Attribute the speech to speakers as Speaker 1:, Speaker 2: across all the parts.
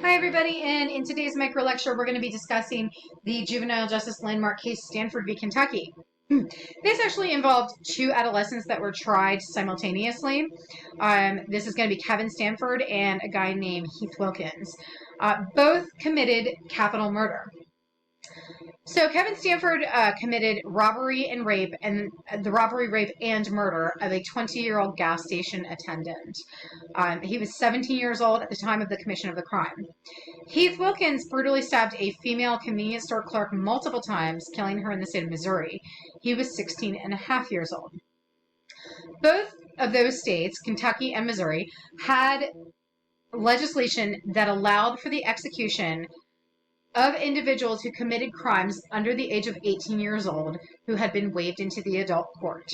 Speaker 1: Hi everybody, and in today's micro lecture we're going to be discussing the juvenile justice landmark case Stanford v. Kentucky. This actually involved two adolescents that were tried simultaneously. This is going to be Kevin Stanford and a guy named Heath Wilkins. Both committed capital murder. So Kevin Stanford committed robbery and rape, and the robbery, rape, and murder of a 20-year-old gas station attendant. He was 17 years old at the time of the commission of the crime. Heath Wilkins brutally stabbed a female convenience store clerk multiple times, killing her in the state of Missouri. He was 16 and a half years old. Both of those states, Kentucky and Missouri, had legislation that allowed for the execution of individuals who committed crimes under the age of 18 years old who had been waived into the adult court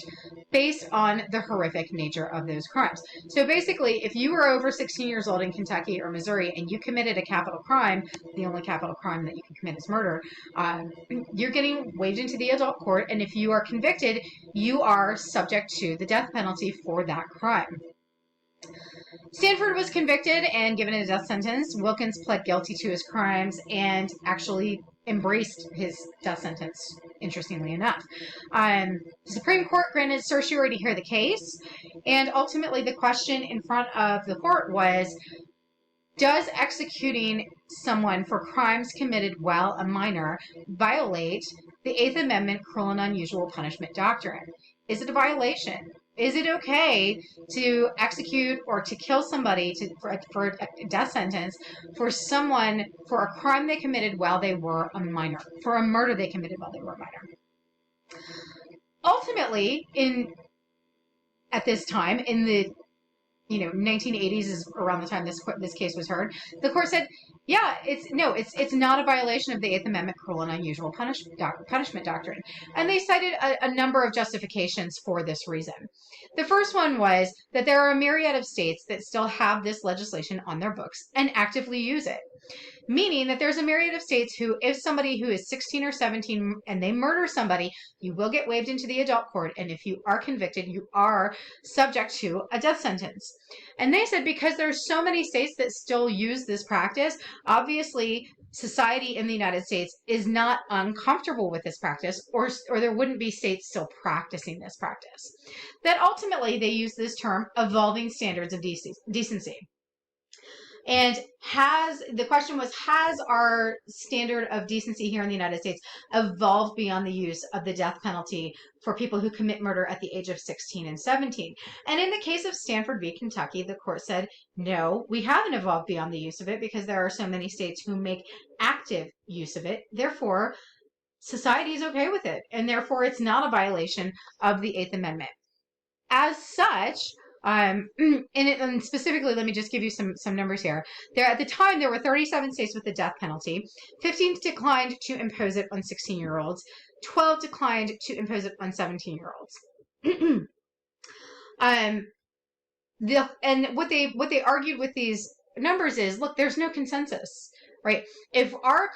Speaker 1: based on the horrific nature of those crimes. So basically, if you were over 16 years old in Kentucky or Missouri and you committed a capital crime, the only capital crime that you can commit is murder, you're getting waived into the adult court, and if you are convicted, you are subject to the death penalty for that crime. Stanford was convicted and given a death sentence. Wilkins pled guilty to his crimes and actually embraced his death sentence, interestingly enough. The Supreme Court granted certiorari to hear the case, and ultimately the question in front of the court was, does executing someone for crimes committed while a minor violate the Eighth Amendment cruel and unusual punishment doctrine? Is it a violation? Is it okay to execute or to kill somebody for a death sentence for a crime they committed while they were a minor, for a murder they committed while they were a minor? Ultimately, at this time, in the 1980s is around the time this case was heard, the court said, yeah, it's not a violation of the Eighth Amendment cruel and unusual punishment doctrine. And they cited a number of justifications for this reason. The first one was that there are a myriad of states that still have this legislation on their books and actively use it. Meaning that there's a myriad of states who, if somebody who is 16 or 17 and they murder somebody, you will get waived into the adult court. And if you are convicted, you are subject to a death sentence. And they said because there's so many states that still use this practice, obviously society in the United States is not uncomfortable with this practice, or there wouldn't be states still practicing this practice. That ultimately they use this term evolving standards of decency. And the question was, has our standard of decency here in the United States evolved beyond the use of the death penalty for people who commit murder at the age of 16 and 17? And in the case of Stanford v. Kentucky, the court said, no, we haven't evolved beyond the use of it because there are so many states who make active use of it. Therefore, society is okay with it. And therefore, it's not a violation of the Eighth Amendment. As such, and specifically, let me just give you some numbers here. At the time, there were 37 states with the death penalty. 15 declined to impose it on 16-year-olds. 12 declined to impose it on 17-year-olds. And what they argued with these numbers is, look, there's no consensus. Right? If our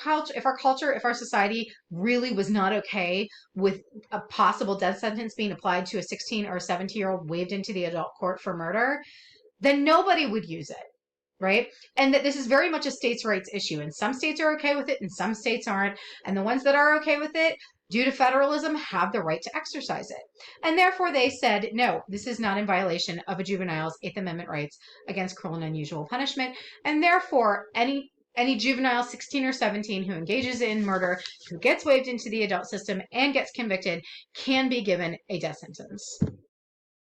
Speaker 1: society really was not okay with a possible death sentence being applied to a 16 or 17-year-old waived into the adult court for murder, then nobody would use it. Right? And that this is very much a states' rights issue. And some states are okay with it and some states aren't. And the ones that are okay with it, due to federalism, have the right to exercise it. And therefore they said, no, this is not in violation of a juvenile's Eighth Amendment rights against cruel and unusual punishment. And therefore, any juvenile 16 or 17 who engages in murder, who gets waived into the adult system and gets convicted, can be given a death sentence.